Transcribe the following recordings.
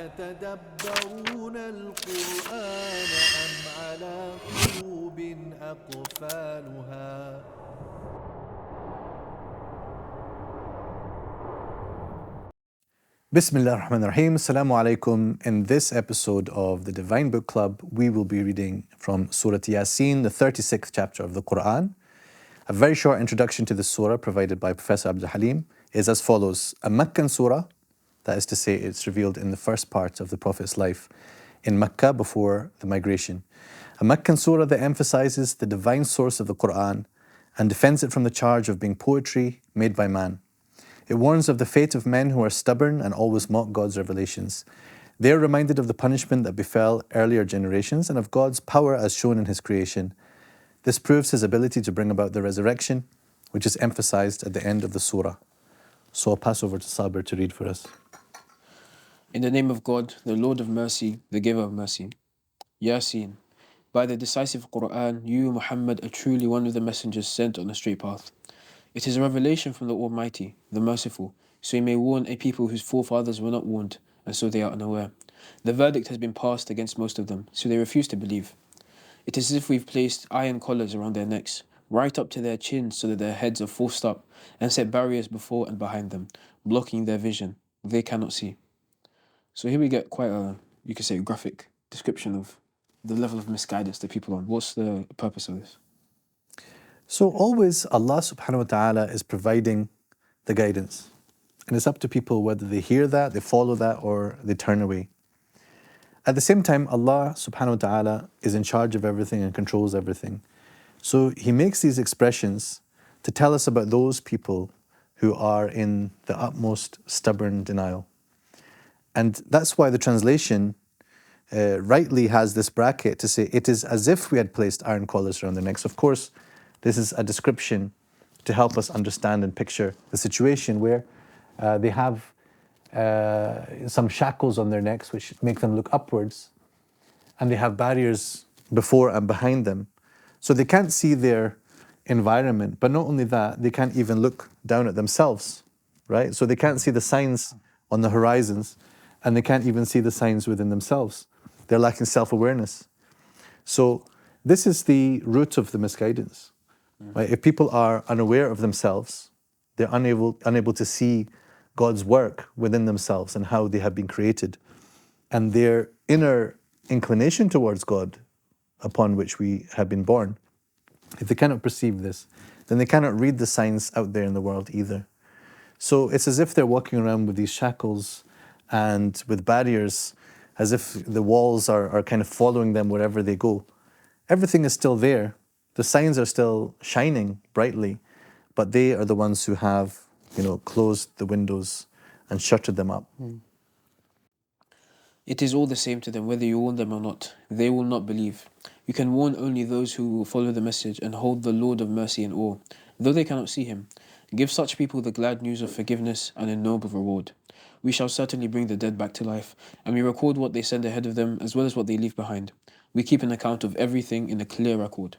أَيَتَدَبَّرُونَ الْقُرْآنَ أَمْ عَلَى قُلُوبٍ أَقْفَالُهَا. Bismillah ar-Rahman ar-Rahim. Assalamu alaikum. In this episode of the Divine Book Club, we will be reading from Surat Yasin, the 36th chapter of the Quran. A very short introduction to the surah provided by Professor Abdul Halim is as follows. A Meccan surah, that is to say it's revealed in the first part of the Prophet's life in Mecca before the migration. A Meccan surah that emphasizes the divine source of the Quran and defends it from the charge of being poetry made by man. It warns of the fate of men who are stubborn and always mock God's revelations. They are reminded of the punishment that befell earlier generations and of God's power as shown in His creation. This proves His ability to bring about the resurrection, which is emphasized at the end of the surah. So I'll pass over to Sabir to read for us. In the name of God, the Lord of mercy, the giver of mercy. Yasin. By the decisive Quran, you, Muhammad, are truly one of the messengers sent on a straight path. It is a revelation from the Almighty, the Merciful, so He may warn a people whose forefathers were not warned, and so they are unaware. The verdict has been passed against most of them, so they refuse to believe. It is as if we've placed iron collars around their necks, right up to their chins so that their heads are forced up, and set barriers before and behind them, blocking their vision. They cannot see. So here we get quite a, you could say, graphic description of the level of misguidance that people are on. What's the purpose of this? So always Allah subhanahu wa ta'ala is providing the guidance. And it's up to people whether they hear that, they follow that, or they turn away. At the same time, Allah subhanahu wa ta'ala is in charge of everything and controls everything. So He makes these expressions to tell us about those people who are in the utmost stubborn denial. And that's why the translation rightly has this bracket to say, it is as if we had placed iron collars around their necks. Of course, this is a description to help us understand and picture the situation where they have some shackles on their necks which make them look upwards, and they have barriers before and behind them. So they can't see their environment, but not only that, they can't even look down at themselves, right? So they can't see the signs on the horizons, and they can't even see the signs within themselves. They're lacking self-awareness. So this is the root of the misguidance. Right? If people are unaware of themselves, they're unable to see God's work within themselves and how they have been created, and their inner inclination towards God upon which we have been born. If they cannot perceive this, then they cannot read the signs out there in the world either. So it's as if they're walking around with these shackles and with barriers, as if the walls are kind of following them wherever they go. Everything is still there. The signs are still shining brightly, but they are the ones who have, closed the windows and shuttered them up. It is all the same to them whether you warn them or not. They will not believe. You can warn only those who will follow the message and hold the Lord of mercy in awe, though they cannot see Him. Give such people the glad news of forgiveness and a noble reward. We shall certainly bring the dead back to life, and we record what they send ahead of them as well as what they leave behind. We keep an account of everything in a clear record.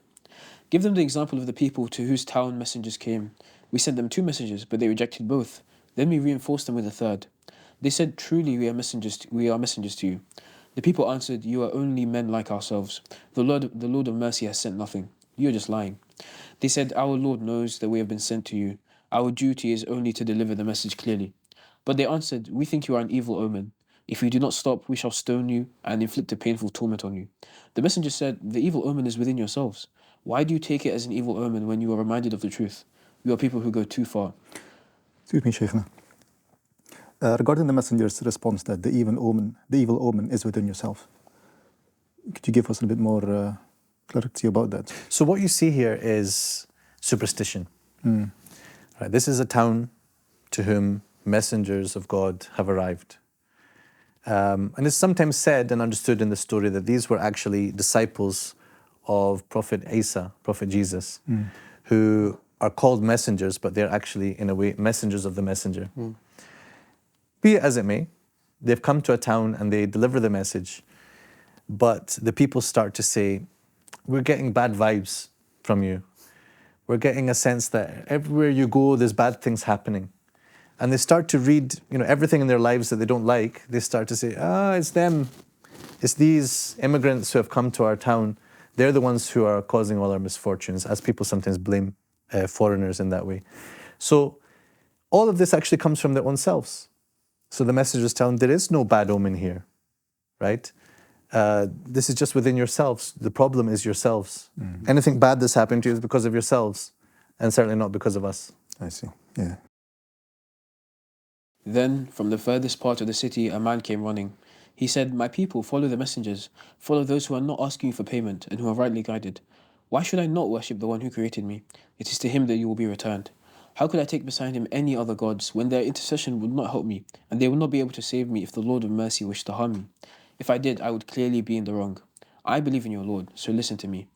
Give them the example of the people to whose town messengers came. We sent them 2 messages, but they rejected both. Then we reinforced them with a 3rd. They said, "Truly we are messengers to you." The people answered, "You are only men like ourselves. The Lord of mercy has sent nothing. You are just lying." They said, "Our Lord knows that we have been sent to you. Our duty is only to deliver the message clearly." But they answered, "We think you are an evil omen. If you do not stop, we shall stone you and inflict a painful torment on you." The messenger said, "The evil omen is within yourselves. Why do you take it as an evil omen when you are reminded of the truth? You are people who go too far." Excuse me, Shaykhna. Regarding the messenger's response that the evil omen is within yourself, could you give us a bit more clarity about that? So what you see here is superstition. Right, this is a town to whom messengers of God have arrived. And it's sometimes said and understood in the story that these were actually disciples of Prophet Isa, Prophet Jesus, who are called messengers, but they're actually, in a way, messengers of the messenger. Be it as it may, they've come to a town and they deliver the message, but the people start to say, "We're getting bad vibes from you. We're getting a sense that everywhere you go, there's bad things happening. and they start to read, everything in their lives that they don't like. They start to say, it's them. It's these immigrants who have come to our town. They're the ones who are causing all our misfortunes, as people sometimes blame foreigners in that way. So all of this actually comes from their own selves. So the message is telling there is no bad omen here, right? This is just within yourselves. The problem is yourselves. Anything bad that's happened to you is because of yourselves, and certainly not because of us. I see. Yeah. Then, from the furthest part of the city, a man came running. He said, "My people, follow the messengers. Follow those who are not asking you for payment and who are rightly guided. Why should I not worship the one who created me? It is to him that you will be returned. How could I take beside him any other gods when their intercession would not help me, and they would not be able to save me if the Lord of mercy wished to harm me? If I did, I would clearly be in the wrong. I believe in your Lord, so listen to me."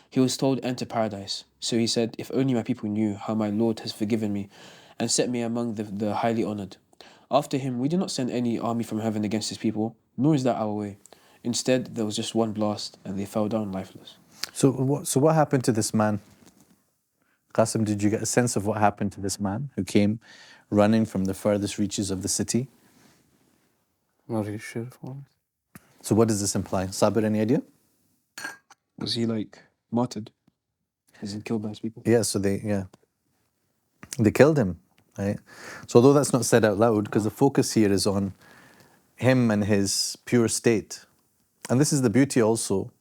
He was told, "Enter paradise." So he said, "If only my people knew how my Lord has forgiven me and set me among the highly honored." After him, we did not send any army from heaven against his people, nor is that our way. Instead, there was just one blast, and they fell down lifeless. So what happened to this man? Qasim, did you get a sense of what happened to this man who came running from the furthest reaches of the city? I'm not really sure. So what does this imply? Sabir, any idea? Was he martyred? As in killed by his people? Yeah, so they killed him, right? So although that's not said out loud, because the focus here is on him and his pure state. And this is the beauty also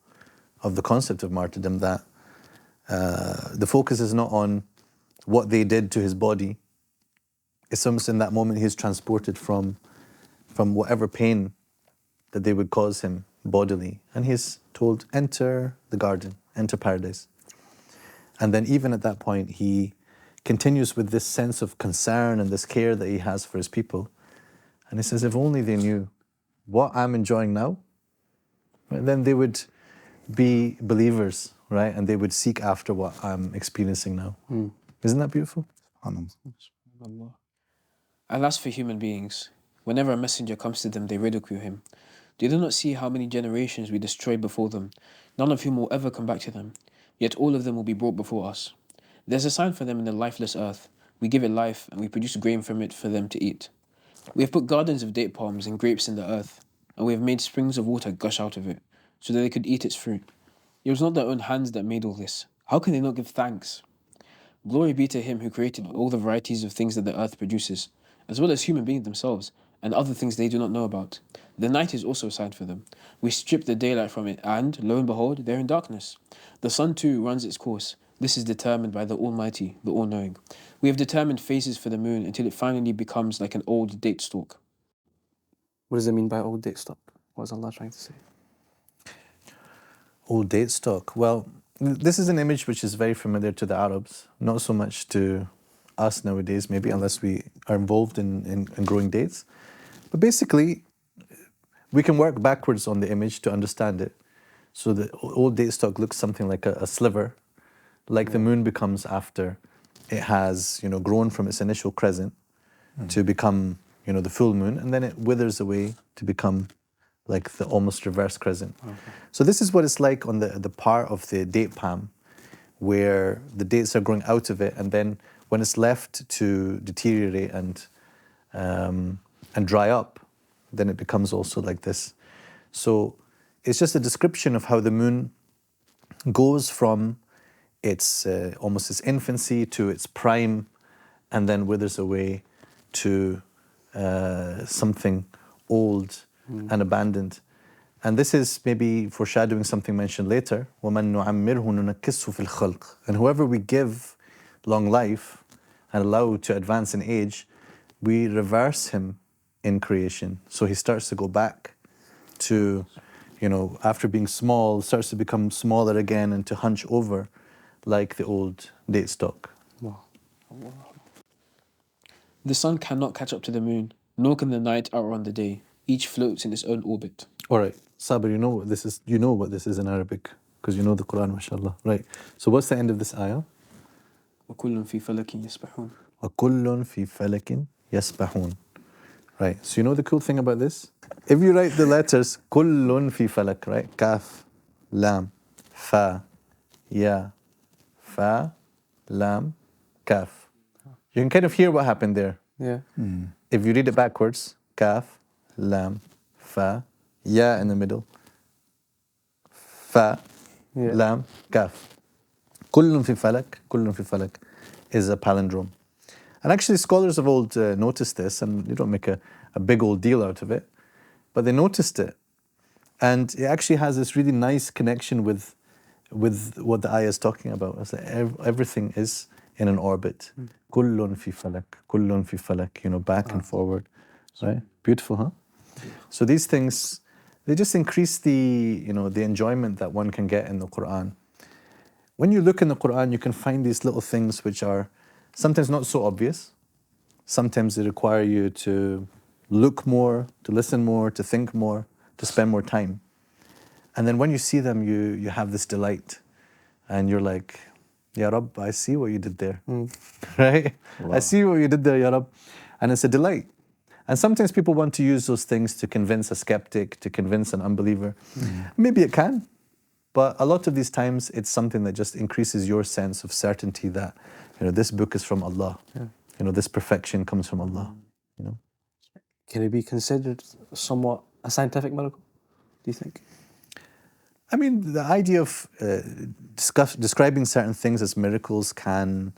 of the concept of martyrdom, that the focus is not on what they did to his body. It's almost in that moment he's transported from whatever pain that they would cause him bodily. And he's told, enter the garden, enter paradise. And then even at that point, he continues with this sense of concern and this care that he has for his people. And he says, if only they knew what I'm enjoying now, then they would be believers, right? And they would seek after what I'm experiencing now. Isn't that beautiful? Allah. And as for human beings, whenever a messenger comes to them, they ridicule him. Do they not see how many generations we destroyed before them, none of whom will ever come back to them? Yet all of them will be brought before us. There's a sign for them in the lifeless earth. We give it life, and we produce grain from it for them to eat. We have put gardens of date palms and grapes in the earth, and we have made springs of water gush out of it, so that they could eat its fruit. It was not their own hands that made all this. How can they not give thanks? Glory be to him who created all the varieties of things that the earth produces, as well as human beings themselves, and other things they do not know about. The night is also a sign for them. We strip the daylight from it, and, lo and behold, they're in darkness. The sun too runs its course. This is determined by the Almighty, the All-Knowing. We have determined phases for the moon until it finally becomes like an old date stalk. What does it mean by old date stock? What is Allah trying to say? Old date stock. Well, this is an image which is very familiar to the Arabs, not so much to us nowadays, maybe, unless we are involved in growing dates. But basically, we can work backwards on the image to understand it. So the old date stock looks something like a sliver, like the moon becomes after it has, grown from its initial crescent to become, the full moon, and then it withers away to become like the almost reverse crescent. Okay. So this is what it's like on the part of the date palm, where the dates are growing out of it, and then when it's left to deteriorate and dry up, then it becomes also like this. So it's just a description of how the moon goes from its almost its infancy to its prime, and then withers away to something old and abandoned. And this is maybe foreshadowing something mentioned later. وَمَن نُعَمِّرْهُ نُنَكِّسْهُ فِي الْخَلْقِ. And whoever we give long life and allow to advance in age, we reverse him in creation. So he starts to go back to, after being small, starts to become smaller again and to hunch over like the old date stock. Wow. The sun cannot catch up to the moon, nor can the night outrun the day. Each floats in its own orbit. All right, Sabir, you know what this is. You know what this is in Arabic because you know the Quran, mashallah. Right. So what's the end of this ayah? وَكُلٌّ فِي فَلَكٍ يَسْبَحُونَ. وَكُلٌّ فِي فَلَكٍ يَسْبَحُونَ. Right. So you know the cool thing about this? If you write the letters كُلٌّ فِي فَلَك, right? Kaf, Lam, Fa, Ya, Fa, Lam, Kaf. You can kind of hear what happened there. Yeah. If you read it backwards, kaf, lam, fa, ya in the middle, fa, Yeah. lam, kaf. كل في فلك, كل في فلك is a palindrome. And actually scholars of old noticed this, and they don't make a big old deal out of it, but they noticed it. And it actually has this really nice connection with what the ayah is talking about. It's that everything is in an orbit. كل في فلك, كل في فلك, back and forward. Right? Beautiful, huh? So these things, they just increase the enjoyment that one can get in the Quran. When you look in the Quran, you can find these little things which are sometimes not so obvious. Sometimes they require you to look more, to listen more, to think more, to spend more time. And then when you see them, you have this delight. And you're like, Ya Rab, I see what you did there. Right? Wow. I see what you did there, Ya Rab. And it's a delight. And sometimes people want to use those things to convince a skeptic, to convince an unbeliever. Maybe it can. But a lot of these times, it's something that just increases your sense of certainty that, this book is from Allah. Yeah. This perfection comes from Allah. Can it be considered somewhat a scientific miracle, do you think? I mean, the idea of describing certain things as miracles can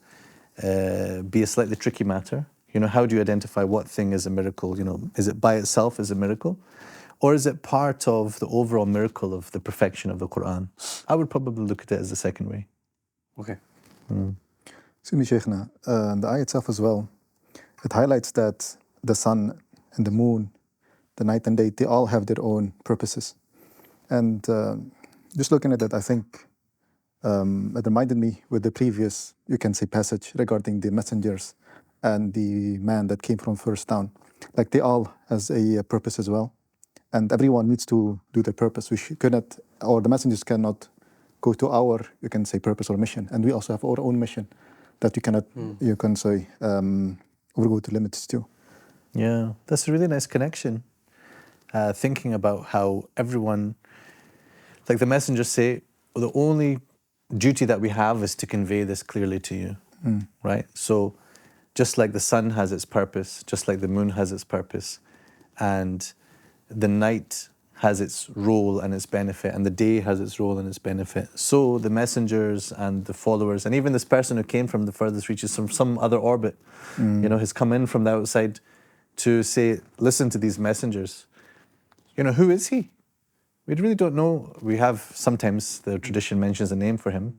be a slightly tricky matter. How do you identify what thing is a miracle? Is it by itself as a miracle? Or is it part of the overall miracle of the perfection of the Quran? I would probably look at it as the second way. Okay. Excuse me, Shaykhna, the ayah itself as well, it highlights that the sun and the moon, the night and day, they all have their own purposes. And just looking at it, I think it reminded me with the previous, you can say, passage regarding the messengers and the man that came from first down. Like they all has a purpose as well. And everyone needs to do their purpose. We cannot, or the messengers cannot go to our, you can say, purpose or mission. And we also have our own mission that you cannot, you can say, overgo the limits too. Yeah, that's a really nice connection. Thinking about how everyone, like the messengers say, the only duty that we have is to convey this clearly to you, right? So just like the sun has its purpose, just like the moon has its purpose, and the night has its role and its benefit, and the day has its role and its benefit. So the messengers and the followers, and even this person who came from the furthest reaches from some other orbit, has come in from the outside to say, listen to these messengers. Who is he? We really don't know. We have sometimes the tradition mentions a name for him.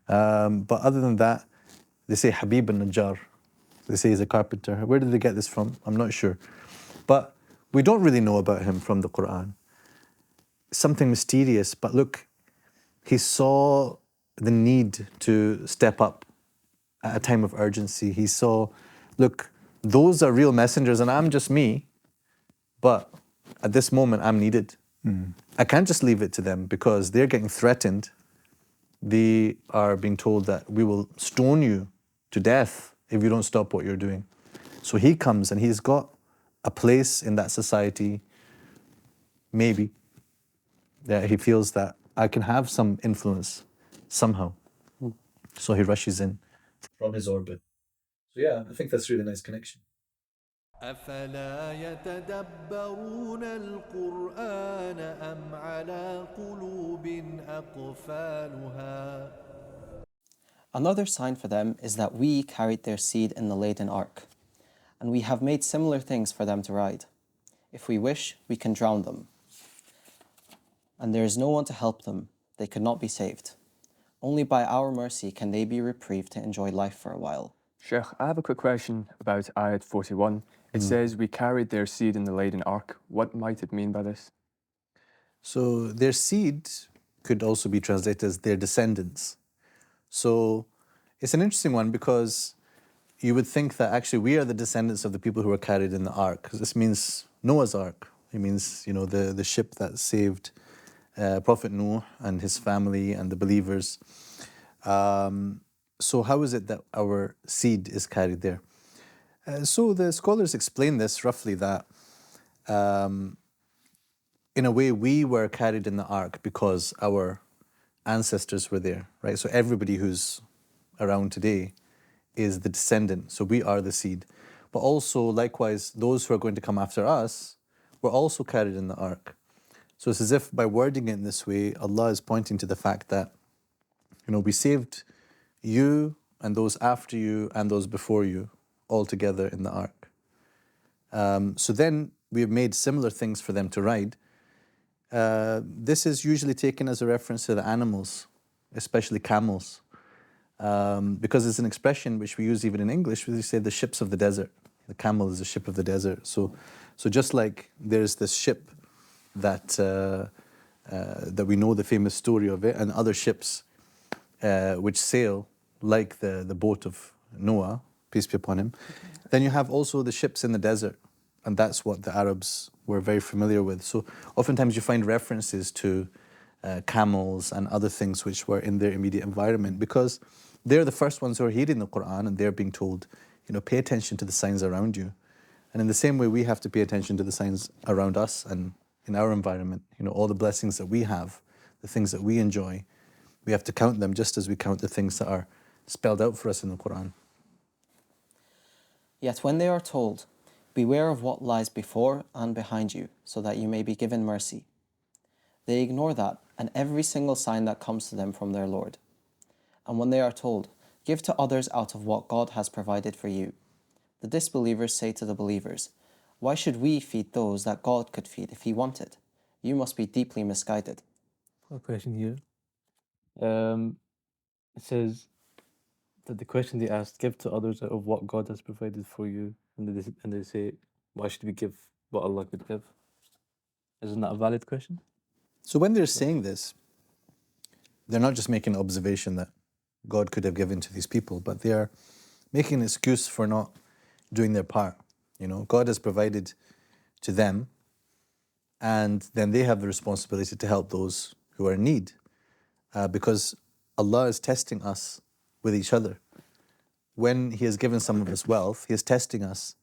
But other than that, they say Habib al-Najjar. They say he's a carpenter. Where did they get this from? I'm not sure. But we don't really know about him from the Quran. Something mysterious, but look, he saw the need to step up at a time of urgency. He saw, look, those are real messengers and I'm just me, but at this moment I'm needed. I can't just leave it to them because they're getting threatened. They are being told that we will stone you to death if you don't stop what you're doing. So he comes and he's got a place in that society, maybe, that he feels that I can have some influence somehow. So he rushes in from his orbit. So yeah, I think that's a really nice connection. أفلا يتدبرون القرآن أم على قلوب أقفالها. Another sign for them is that we carried their seed in the laden ark, and we have made similar things for them to ride. If we wish, we can drown them. And there is no one to help them, they could not be saved. Only by our mercy can they be reprieved to enjoy life for a while. Sheikh, I have a quick question about Ayat 41. It says, we carried their seed in the laden ark. What might it mean by this? So their seed could also be translated as their descendants. So it's an interesting one because you would think that actually we are the descendants of the people who were carried in the ark. This means Noah's ark. It means, the ship that saved Prophet Noah and his family and the believers. So how is it that our seed is carried there? So the scholars explain this roughly that in a way we were carried in the ark because our ancestors were there, right? So everybody who's around today is the descendant. So we are the seed. but also likewise, those who are going to come after us were also carried in the ark. So it's as if by wording it in this way, Allah is pointing to the fact that, we saved you and those after you and those before you all together in the ark. So then we have made similar things for them to ride. This is usually taken as a reference to the animals, especially camels, because it's an expression which we use even in English. We say the ships of the desert. The camel is a ship of the desert. So just like there's this ship that we know the famous story of it, and other ships which sail like the boat of Noah, peace be upon him. Then you have also the ships in the desert, and that's what the Arabs were very familiar with. So oftentimes you find references to camels and other things which were in their immediate environment, because they're the first ones who are hearing the Quran, and they're being told, pay attention to the signs around you. And in the same way, we have to pay attention to the signs around us and in our environment. All the blessings that we have, the things that we enjoy, we have to count them just as we count the things that are spelled out for us in the Quran. Yet when they are told, beware of what lies before and behind you, so that you may be given mercy, they ignore that and every single sign that comes to them from their Lord. And when they are told, give to others out of what God has provided for you, the disbelievers say to the believers, why should we feed those that God could feed if He wanted? You must be deeply misguided. A question here. It says that the question they asked, give to others out of what God has provided for you, and they say, why should we give what Allah could give? Isn't that a valid question? So when they're saying this, they're not just making an observation that God could have given to these people, but they are making an excuse for not doing their part. God has provided to them, and then they have the responsibility to help those who are in need, because Allah is testing us with each other. When He has given some of us wealth, He is testing us.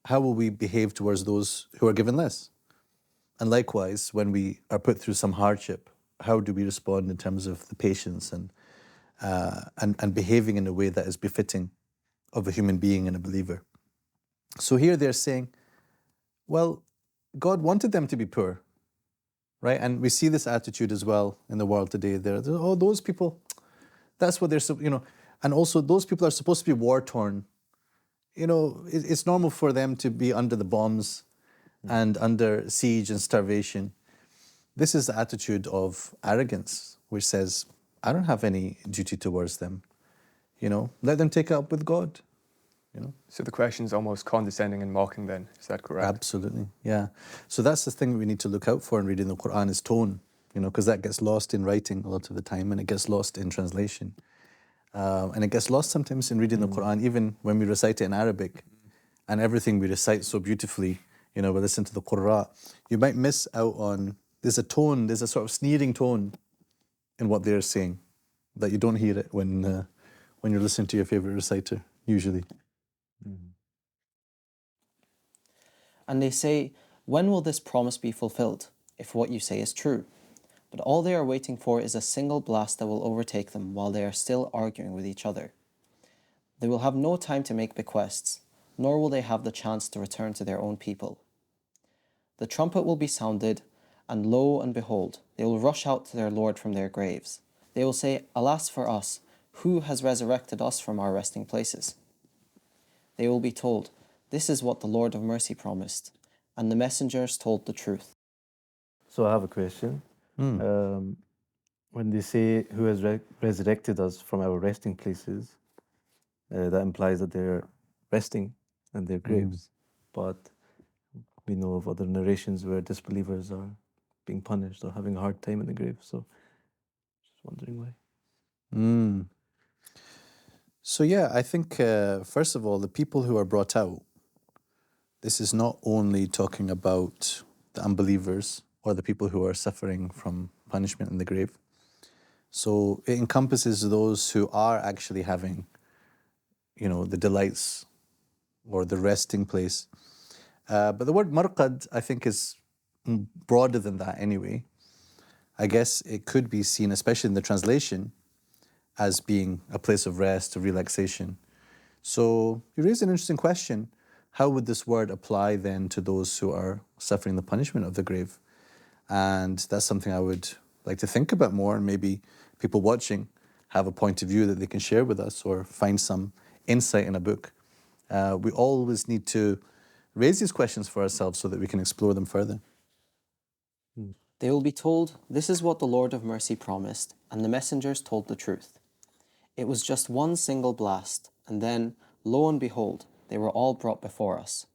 How will we behave towards those who are given less? And likewise, when we are put through some hardship, how do we respond in terms of the patience and behaving in a way that is befitting of a human being and a believer? So here they're saying, well, God wanted them to be poor, right? And we see this attitude as well in the world today. Those people, that's what they're, and also those people are supposed to be war-torn. It's normal for them to be under the bombs and under siege and starvation. This is the attitude of arrogance, which says, I don't have any duty towards them. Let them take it up with God. So the question is almost condescending and mocking then, is that correct? Absolutely, yeah. So that's the thing we need to look out for in reading the Quran is tone, because that gets lost in writing a lot of the time, and it gets lost in translation. And it gets lost sometimes in reading the Quran, even when we recite it in Arabic, and everything we recite so beautifully, we listen to the Qurra, you might miss out on, there's a tone, there's a sort of sneering tone in what they're saying, that you don't hear it when you're listening to your favorite reciter, usually. And they say, when will this promise be fulfilled, if what you say is true? But all they are waiting for is a single blast that will overtake them while they are still arguing with each other. They will have no time to make bequests, nor will they have the chance to return to their own people. The trumpet will be sounded, and lo and behold, they will rush out to their Lord from their graves. They will say, alas for us, who has resurrected us from our resting places? They will be told, this is what the Lord of mercy promised, and the messengers told the truth. So I have a question. When they say, who has resurrected us from our resting places, that implies that they're resting in their graves. But we know of other narrations where disbelievers are being punished or having a hard time in the grave. So just wondering why. So yeah, I think, first of all, the people who are brought out, this is not only talking about the unbelievers or the people who are suffering from punishment in the grave. So it encompasses those who are actually having, the delights or the resting place. But the word marqad, I think, is broader than that anyway. I guess it could be seen, especially in the translation, as being a place of rest, of relaxation. So you raise an interesting question. how would this word apply then to those who are suffering the punishment of the grave? And that's something I would like to think about more, and maybe people watching have a point of view that they can share with us or find some insight in a book. We always need to raise these questions for ourselves so that we can explore them further. They will be told, "This is what the Lord of mercy promised, and the messengers told the truth." It was just one single blast, and then, lo and behold, they were all brought before us.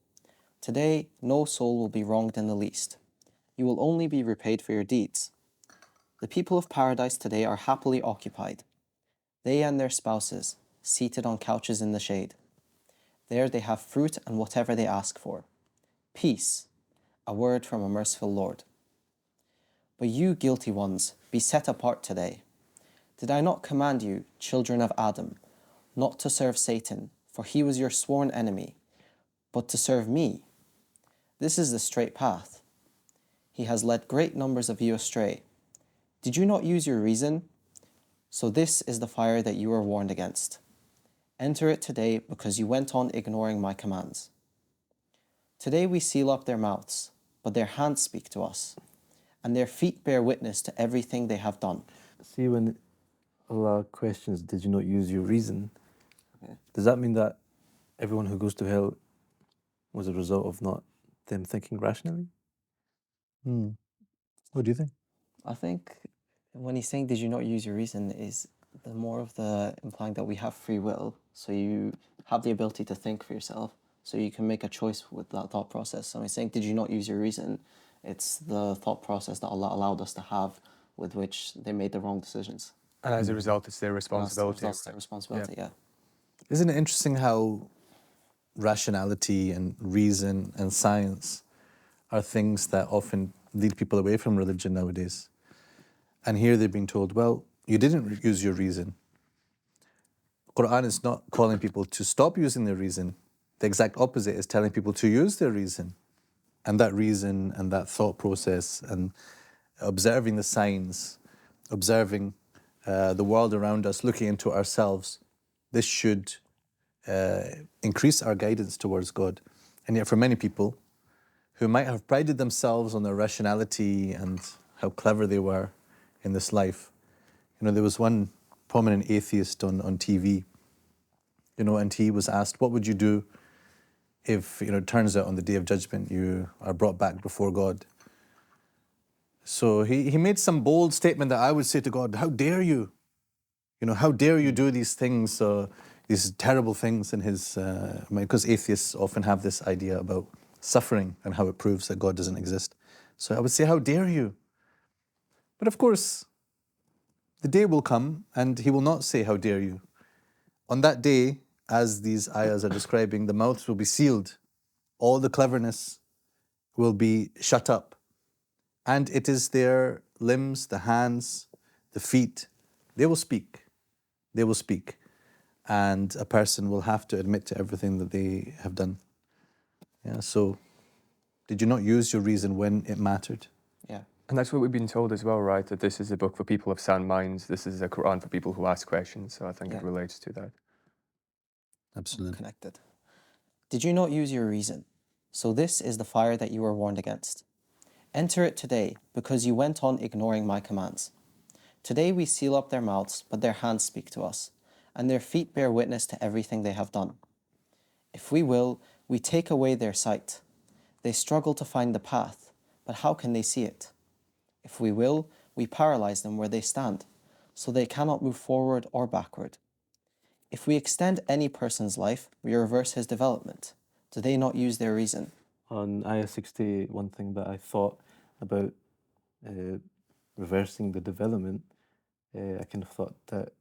Today, no soul will be wronged in the least. You will only be repaid for your deeds. The people of paradise today are happily occupied, they and their spouses, seated on couches in the shade. There they have fruit and whatever they ask for. Peace, a word from a merciful Lord. But you guilty ones, be set apart today. Did I not command you, children of Adam, not to serve Satan, for he was your sworn enemy, but to serve me? This is the straight path. He has led great numbers of you astray. Did you not use your reason? So this is the fire that you were warned against. Enter it today because you went on ignoring my commands. Today we seal up their mouths, but their hands speak to us, and their feet bear witness to everything they have done. See, when Allah questions, did you not use your reason? Does that mean that everyone who goes to hell was a result of not them thinking rationally? What do you think? I think when he's saying, "Did you not use your reason?" is the more of the implying that we have free will, so you have the ability to think for yourself, so you can make a choice with that thought process. So when he's saying, "Did you not use your reason?" it's the thought process that Allah allowed us to have, with which they made the wrong decisions. And as a result, it's their That's responsibility. their responsibility. Yeah. Isn't it interesting how rationality and reason and science are things that often lead people away from religion nowadays? And here they're being told, well, you didn't use your reason. Quran is not calling people to stop using their reason. The exact opposite is telling people to use their reason. And that reason and that thought process and observing the signs, observing the world around us, looking into ourselves, this should increase our guidance towards God. And yet for many people who might have prided themselves on their rationality and how clever they were in this life, there was one prominent atheist on TV, and he was asked, what would you do if, it turns out on the Day of Judgment you are brought back before God? So he made some bold statement that I would say to God, how dare you? How dare you do these things, these terrible things in his mind? Because atheists often have this idea about suffering and how it proves that God doesn't exist. So I would say, how dare you? But of course, the day will come and he will not say, how dare you? On that day, as these ayahs are describing, the mouths will be sealed. All the cleverness will be shut up. And it is their limbs, the hands, the feet, they will speak. They will speak. And a person will have to admit to everything that they have done. Yeah, so did you not use your reason when it mattered? Yeah. And that's what we've been told as well, right? That this is a book for people of sound minds. This is a Quran for people who ask questions. So I think it relates to that. Absolutely. Connected. Did you not use your reason? So this is the fire that you were warned against. Enter it today, because you went on ignoring my commands. Today we seal up their mouths, but their hands speak to us, and their feet bear witness to everything they have done. If we will, we take away their sight. They struggle to find the path, but how can they see it? If we will, we paralyze them where they stand, so they cannot move forward or backward. If we extend any person's life, we reverse his development. Do they not use their reason? On Ayah 60, one thing that I thought about reversing the development, I kind of thought that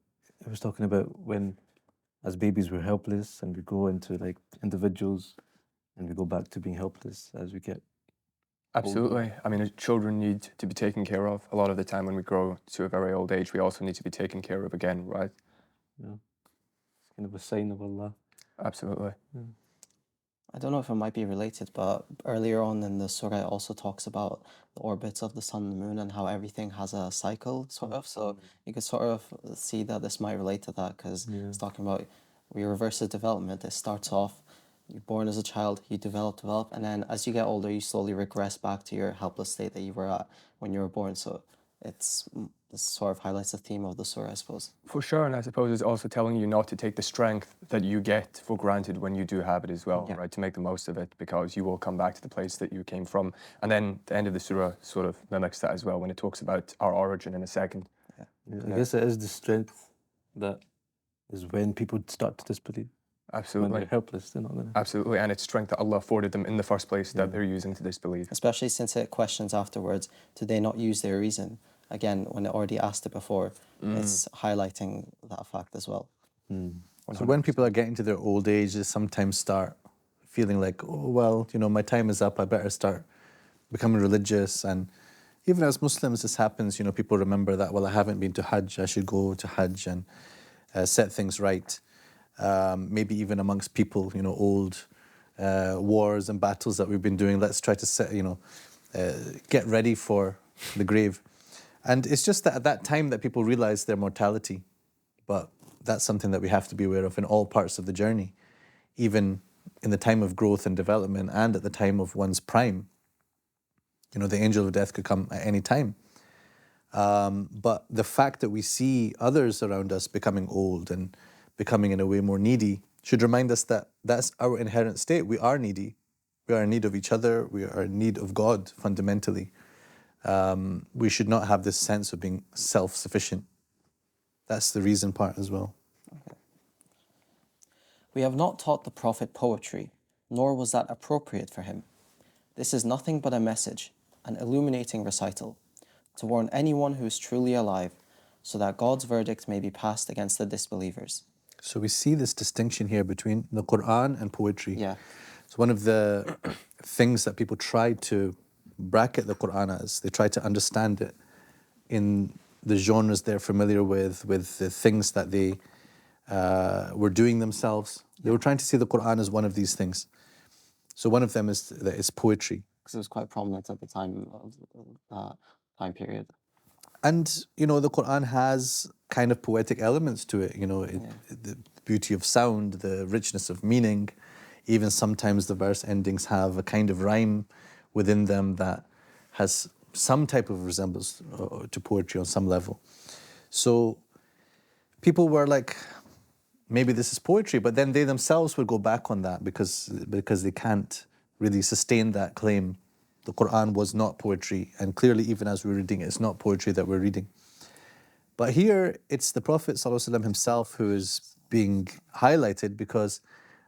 it was talking about when, as babies, we're helpless and we grow into like individuals and we go back to being helpless as we get Absolutely. I mean, children need to be taken care of. A lot of the time when we grow to a very old age, we also need to be taken care of again, right? Yeah. It's kind of a sign of Allah. Absolutely. Yeah. I don't know if it might be related, but earlier on in the surah it also talks about the orbits of the sun and the moon and how everything has a cycle, sort of. So you could sort of see that this might relate to that because it's talking about we reverse the development. It starts off You're born as a child, you develop, and then as you get older, you slowly regress back to your helpless state that you were at when you were born. So this sort of highlights the theme of the surah, I suppose. For sure, and I suppose it's also telling you not to take the strength that you get for granted when you do have it as well, Yeah. right? To make the most of it, because you will come back to the place that you came from. And then the end of the surah sort of mimics that as well when it talks about our origin in a second. Yeah, I guess it is the strength that is when people start to disbelieve. When Absolutely. they're helpless, they're not going to. Absolutely, and it's strength that Allah afforded them in the first place that they're using to disbelieve. Especially since it questions afterwards, do they not use their reason? Again, when it already asked it before, it's highlighting that fact as well. So when people are getting to their old age, they sometimes start feeling like, oh, well, you know, my time is up, I better start becoming religious. And even as Muslims, this happens, you know, people remember that, well, I haven't been to Hajj, I should go to Hajj and set things right. Maybe even amongst people, you know, old wars and battles that we've been doing, let's try to set, you know, get ready for the grave. And it's just that at that time that people realize their mortality. But that's something that we have to be aware of in all parts of the journey, even in the time of growth and development and at the time of one's prime. You know, the angel of death could come at any time. But the fact that we see others around us becoming old and becoming in a way more needy should remind us that that's our inherent state. We are needy. We are in need of each other. We are in need of God fundamentally. We should not have this sense of being self-sufficient. That's the reason part as well. We have not taught the Prophet poetry, nor was that appropriate for him. This is nothing but a message, an illuminating recital, to warn anyone who is truly alive, so that God's verdict may be passed against the disbelievers. So we see this distinction here between the Quran and poetry. Yeah. So one of the things that people try to bracket the Quran as, they try to understand it in the genres they're familiar with the things that they were doing themselves. They were trying to see the Quran as one of these things. So one of them is poetry. Because it was quite prominent at the time of time period. And, you know, the Quran has kind of poetic elements to it, you know, the beauty of sound, the richness of meaning. Even sometimes the verse endings have a kind of rhyme within them that has some type of resemblance to poetry on some level. So people were like, maybe this is poetry, but then they themselves would go back on that because they can't really sustain that claim. The Quran was not poetry, and clearly even as we're reading it, it's not poetry that we're reading. But here it's the Prophet ﷺ himself who is being highlighted, because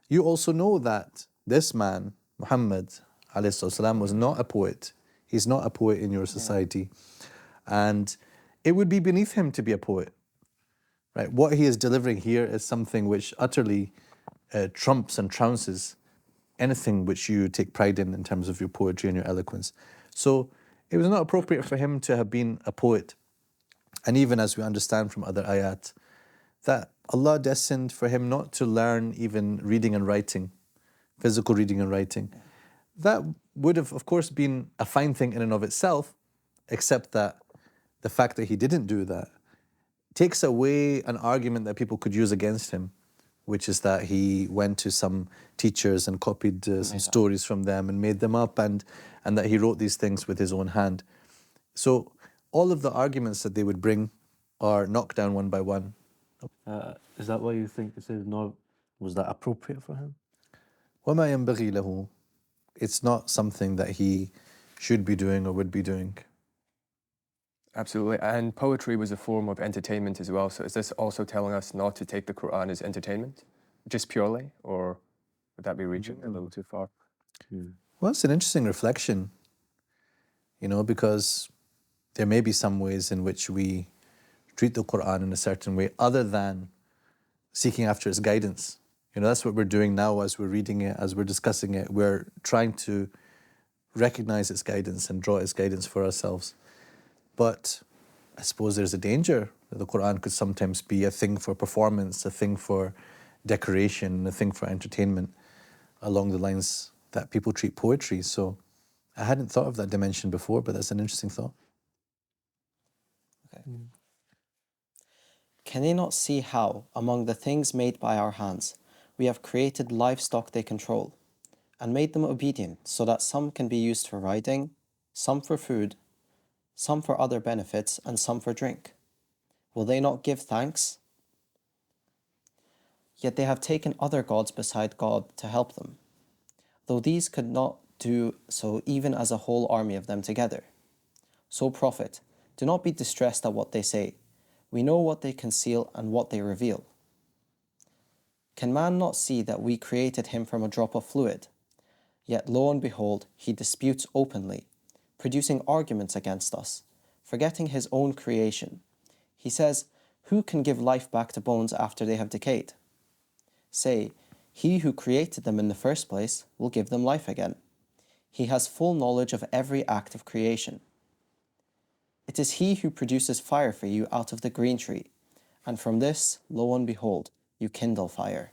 you also know that this man, Muhammad ﷺ, was not a poet. He's not a poet in your society. And it would be beneath him to be a poet. Right? What he is delivering here is something which utterly trumps and trounces anything which you take pride in terms of your poetry and your eloquence. So it was not appropriate for him to have been a poet. And even as we understand from other ayat, that Allah destined for him not to learn even reading and writing, physical reading and writing. That would have, of course, been a fine thing in and of itself, except that the fact that he didn't do that takes away an argument that people could use against him, which is that he went to some teachers and copied some stories from them and made them up, and that he wrote these things with his own hand. So all of the arguments that they would bring are knocked down one by one. Is that why you think it says no? Was that appropriate for him? وَمَا يَنبَغِي لَهُ. It's not something that he should be doing or would be doing. Absolutely, and poetry was a form of entertainment as well. So is this also telling us not to take the Quran as entertainment, just purely, or would that be reaching a little too far? Well, it's an interesting reflection, you know, because there may be some ways in which we treat the Quran in a certain way other than seeking after its guidance. You know, that's what we're doing now as we're reading it, as we're discussing it. We're trying to recognize its guidance and draw its guidance for ourselves. But I suppose there's a danger that the Quran could sometimes be a thing for performance, a thing for decoration, a thing for entertainment, along the lines that people treat poetry. So I hadn't thought of that dimension before, but that's an interesting thought. Okay. Can they not see how, among the things made by our hands, we have created livestock they control, and made them obedient so that some can be used for riding, some for food, some for other benefits, and some for drink. Will they not give thanks? Yet they have taken other gods beside God to help them, though these could not do so even as a whole army of them together. So, Prophet, do not be distressed at what they say. We know what they conceal and what they reveal. Can man not see that we created him from a drop of fluid? Yet lo and behold, he disputes openly, producing arguments against us, forgetting his own creation. He says, who can give life back to bones after they have decayed? Say, he who created them in the first place will give them life again. He has full knowledge of every act of creation. It is he who produces fire for you out of the green tree, and from this, lo and behold, you kindle fire.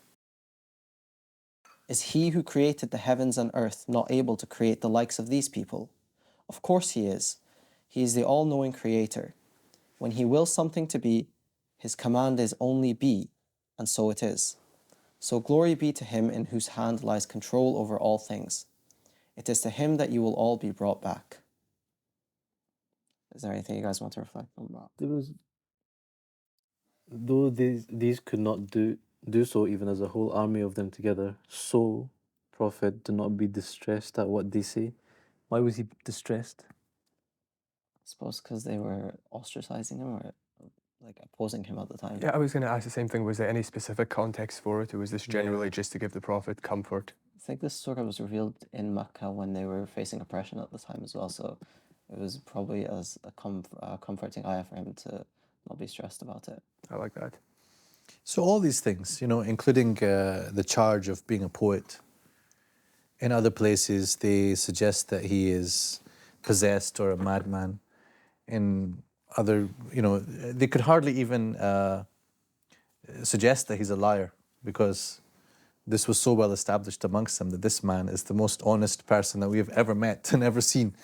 Is he who created the heavens and earth not able to create the likes of these people? Of course he is. He is the all-knowing creator. When he wills something to be, his command is only be, and so it is. So glory be to him in whose hand lies control over all things. It is to him that you will all be brought back. Is there anything you guys want to reflect on that? There was, though these could not do so even as a whole army of them together, so, Prophet, do not be distressed at what they say. Why was he distressed? I suppose because they were ostracizing him or like opposing him at the time. Yeah, I was going to ask the same thing. Was there any specific context for it, or was this generally just to give the Prophet comfort? I think this surah was revealed in Mecca when they were facing oppression at the time as well, so it was probably as a comforting ayah for him to not be stressed about it. I like that. So all these things, including the charge of being a poet. In other places, they suggest that he is possessed or a madman. In other, they could hardly even suggest that he's a liar, because this was so well established amongst them that this man is the most honest person that we have ever met and ever seen.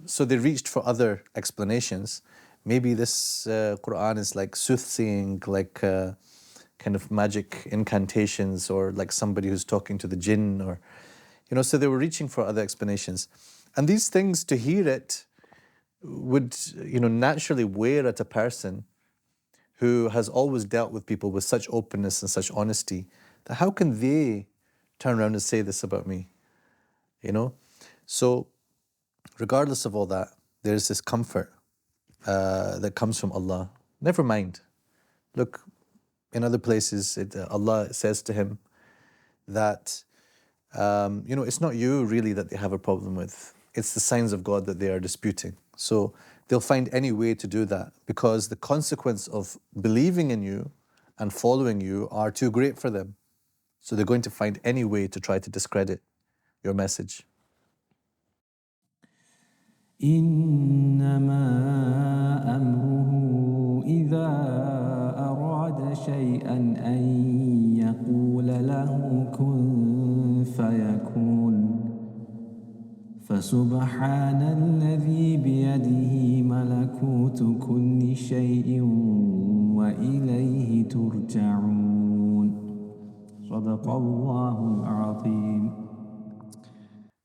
So they reached for other explanations. Maybe this Quran is like soothsaying, like kind of magic incantations, or like somebody who's talking to the jinn, or, so they were reaching for other explanations. And these things, to hear it, would, naturally wear at a person who has always dealt with people with such openness and such honesty, that how can they turn around and say this about me? So regardless of all that, there's this comfort that comes from Allah. Never mind. Look, in other places, Allah says to him that, it's not you really that they have a problem with. It's the signs of God that they are disputing. So they'll find any way to do that, because the consequence of believing in you and following you are too great for them. So they're going to find any way to try to discredit your message. إنما أمره إذا أراد شيئا أن يقول له كن فيكون فسبحان الذي بيده ملكوت كل شيء وإليه ترجعون صدق الله العظيم.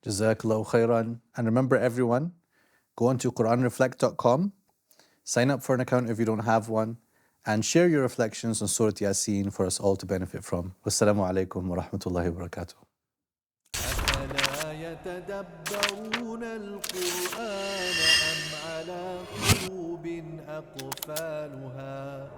Jazakallahu khairan. And remember, everyone, go on to QuranReflect.com, sign up for an account if you don't have one, and share your reflections on Surat Yasin for us all to benefit from. Wassalamu alaikum wa rahmatullahi wa barakatuh. أفلا يتدبرون القرآن أم على قلوب أقفالها